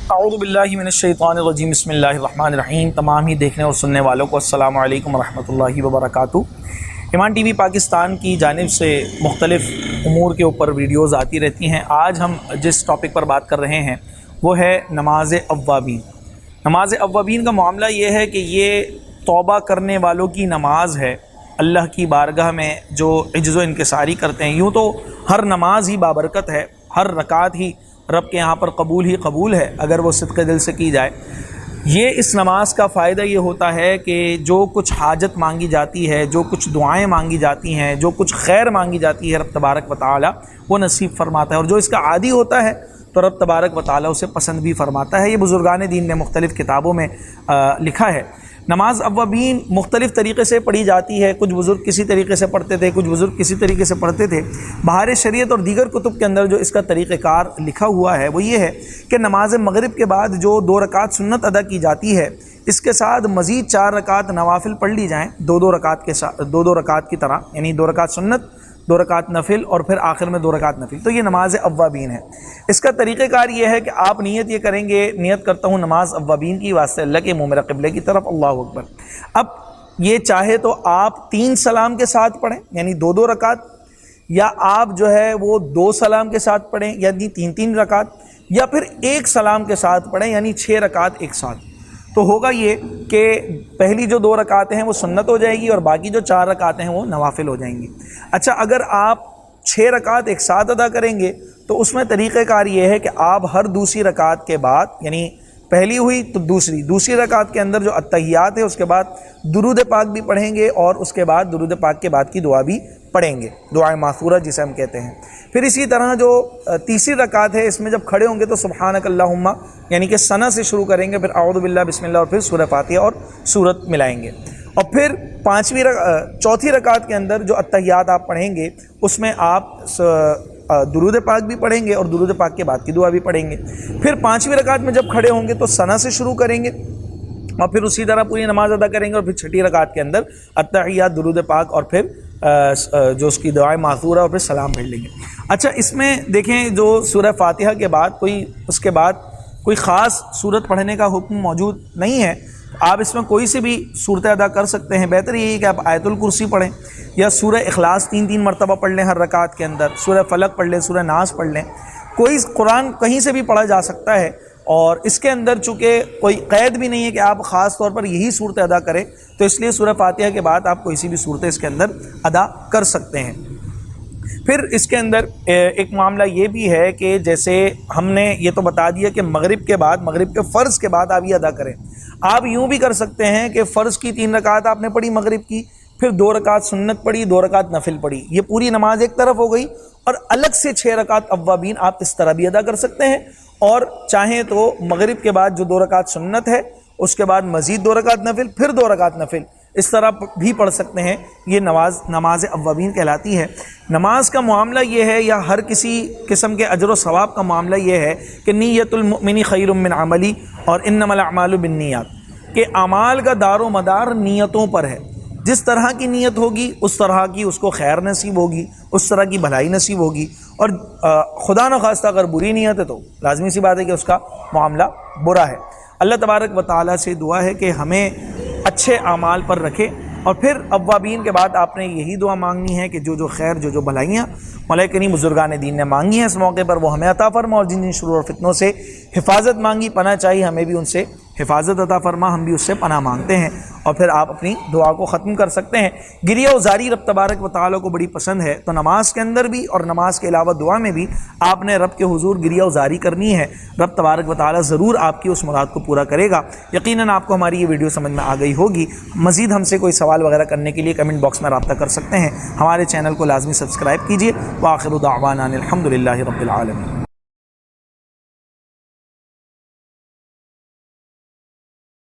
اعوذ باللہ من الشیطان الرجیم بسم اللہ الرحمن الرحیم۔ تمام ہی دیکھنے اور سننے والوں کو السلام علیکم ورحمۃ اللہ وبرکاتہ۔ ایمان ٹی وی پاکستان کی جانب سے مختلف امور کے اوپر ویڈیوز آتی رہتی ہیں۔ آج ہم جس ٹاپک پر بات کر رہے ہیں وہ ہے نماز اوابین۔ نماز اوابین کا معاملہ یہ ہے کہ یہ توبہ کرنے والوں کی نماز ہے، اللہ کی بارگاہ میں جو عجز و انکساری کرتے ہیں۔ یوں تو ہر نماز ہی بابرکت ہے، ہر رکعت ہی رب کے یہاں پر قبول ہی قبول ہے اگر وہ صدق دل سے کی جائے۔ یہ اس نماز کا فائدہ یہ ہوتا ہے کہ جو کچھ حاجت مانگی جاتی ہے، جو کچھ دعائیں مانگی جاتی ہیں، جو کچھ خیر مانگی جاتی ہے، رب تبارک و تعالی وہ نصیب فرماتا ہے، اور جو اس کا عادی ہوتا ہے تو رب تبارک و تعالی اسے پسند بھی فرماتا ہے۔ یہ بزرگان دین نے مختلف کتابوں میں لکھا ہے۔ نماز اوابین مختلف طریقے سے پڑھی جاتی ہے، کچھ بزرگ کسی طریقے سے پڑھتے تھے، کچھ بزرگ کسی طریقے سے پڑھتے تھے۔ بہار شریعت اور دیگر کتب کے اندر جو اس کا طریقہ کار لکھا ہوا ہے وہ یہ ہے کہ نماز مغرب کے بعد جو 2 رکعت سنت ادا کی جاتی ہے، اس کے ساتھ مزید 4 رکعت نوافل پڑھ لی جائیں، 2 رکعت کے ساتھ، 2 رکعت کی طرح، یعنی 2 رکعت سنت، 2 رکعت نفل، اور پھر آخر میں 2 رکعت نفل۔ تو یہ نماز اوابین ہے۔ اس کا طریقہ کار یہ ہے کہ آپ نیت یہ کریں گے، نیت کرتا ہوں نماز اوابین کی واسطے اللہ کے منہ میرا قبلے کی طرف، اللہ اکبر۔ اب یہ چاہے تو آپ 3 سلام کے ساتھ پڑھیں، یعنی 2 رکعت، یا آپ جو ہے وہ 2 سلام کے ساتھ پڑھیں، یعنی 3 رکعت، یا پھر 1 سلام کے ساتھ پڑھیں، یعنی 6 رکعت ایک ساتھ۔ تو ہوگا یہ کہ پہلی جو 2 رکعتیں ہیں وہ سنت ہو جائے گی، اور باقی جو 4 رکعتیں ہیں وہ نوافل ہو جائیں گی۔ اچھا، اگر آپ 6 رکعت ایک ساتھ ادا کریں گے تو اس میں طریقہ کار یہ ہے کہ آپ ہر دوسری رکعت کے بعد، یعنی پہلی ہوئی تو دوسری رکعت کے اندر جو اتحیات ہے اس کے بعد درود پاک بھی پڑھیں گے، اور اس کے بعد درود پاک کے بعد کی دعا بھی پڑھیں گے، دعائے ماثورہ جسے ہم کہتے ہیں۔ پھر اسی طرح جو تیسری رکعت ہے، اس میں جب کھڑے ہوں گے تو سبحانک اللہم، یعنی کہ ثنا سے شروع کریں گے، پھر اعوذ باللہ بسم اللہ، اور پھر سورہ فاتحہ اور سورت ملائیں گے۔ اور پھر چوتھی رکعت کے اندر جو اتحیات آپ پڑھیں گے اس میں آپ درود پاک بھی پڑھیں گے، اور درود پاک کے بعد کی دعا بھی پڑھیں گے۔ پھر 5ویں رکعت میں جب کھڑے ہوں گے تو ثنا سے شروع کریں گے، اور پھر اسی طرح پوری نماز ادا کریں گے، اور پھر 6ٹھی رکعت کے اندر اتحیات، درود پاک، اور پھر جو اس کی دعائیں معثورہ، اور پھر سلام پڑھ لیں گے۔ اچھا، اس میں دیکھیں جو سورہ فاتحہ کے بعد اس کے بعد کوئی خاص سورت پڑھنے کا حکم موجود نہیں ہے۔ آپ اس میں کوئی سے بھی صورتیں ادا کر سکتے ہیں۔ بہتر یہی ہے کہ آپ آیت الکرسی پڑھیں، یا سورہ اخلاص 3 مرتبہ پڑھ لیں ہر رکعت کے اندر، سورہ فلق پڑھ لیں، سورہ ناس پڑھ لیں۔ کوئی قرآن کہیں سے بھی پڑھا جا سکتا ہے، اور اس کے اندر چونکہ کوئی قید بھی نہیں ہے کہ آپ خاص طور پر یہی صورتیں ادا کریں، تو اس لیے سورہ فاتحہ کے بعد آپ کوئی سی بھی صورتیں اس کے اندر ادا کر سکتے ہیں۔ پھر اس کے اندر ایک معاملہ یہ بھی ہے کہ جیسے ہم نے یہ تو بتا دیا کہ مغرب کے فرض کے بعد آپ یہ ادا کریں۔ آپ یوں بھی کر سکتے ہیں کہ فرض کی 3 رکعت آپ نے پڑھی مغرب کی، پھر 2 رکعت سنت پڑھی، 2 رکعت نفل پڑھی، یہ پوری نماز ایک طرف ہو گئی، اور الگ سے 6 رکعت اوابین آپ اس طرح بھی ادا کر سکتے ہیں۔ اور چاہیں تو مغرب کے بعد جو 2 رکعت سنت ہے، اس کے بعد مزید 2 رکعت نفل، پھر 2 رکعت نفل، اس طرح بھی پڑھ سکتے ہیں۔ یہ نماز اوابین کہلاتی ہے۔ نماز کا معاملہ یہ ہے، یا ہر کسی قسم کے اجر و ثواب کا معاملہ یہ ہے کہ نیت المؤمن خیر من عملی، اور انما الاعمال بالنیات، کہ اعمال کا دار و مدار نیتوں پر ہے۔ جس طرح کی نیت ہوگی اس طرح کی اس کو خیر نصیب ہوگی، اس طرح کی بھلائی نصیب ہوگی، اور خدا نخواستہ اگر بری نیت ہے تو لازمی سی بات ہے کہ اس کا معاملہ برا ہے۔ اللہ تبارک و تعالیٰ سے دعا ہے کہ ہمیں اچھے اعمال پر رکھے۔ اور پھر اوابین کے بعد آپ نے یہی دعا مانگنی ہے کہ جو خیر، جو بھلائیاں مولا کریم بزرگان دین نے مانگی ہیں اس موقع پر وہ ہمیں عطا فرما، اور جن شرور اور فتنوں سے حفاظت مانگی، پناہ چاہیے، ہمیں بھی ان سے حفاظت عطا فرما، ہم بھی اس سے پناہ مانگتے ہیں۔ اور پھر آپ اپنی دعا کو ختم کر سکتے ہیں۔ گریہ و زاری رب تبارک و تعالیٰ کو بڑی پسند ہے، تو نماز کے اندر بھی اور نماز کے علاوہ دعا میں بھی آپ نے رب کے حضور گریہ و زاری کرنی ہے۔ رب تبارک و تعالیٰ ضرور آپ کی اس مراد کو پورا کرے گا۔ یقیناً آپ کو ہماری یہ ویڈیو سمجھ میں آ گئی ہوگی۔ مزید ہم سے کوئی سوال وغیرہ کرنے کے لیے کمنٹ باکس میں رابطہ کر سکتے ہیں۔ ہمارے چینل کو لازمی سبسکرائب کیجیے۔ وآخر دعوانا الحمد للہ رب العالمین۔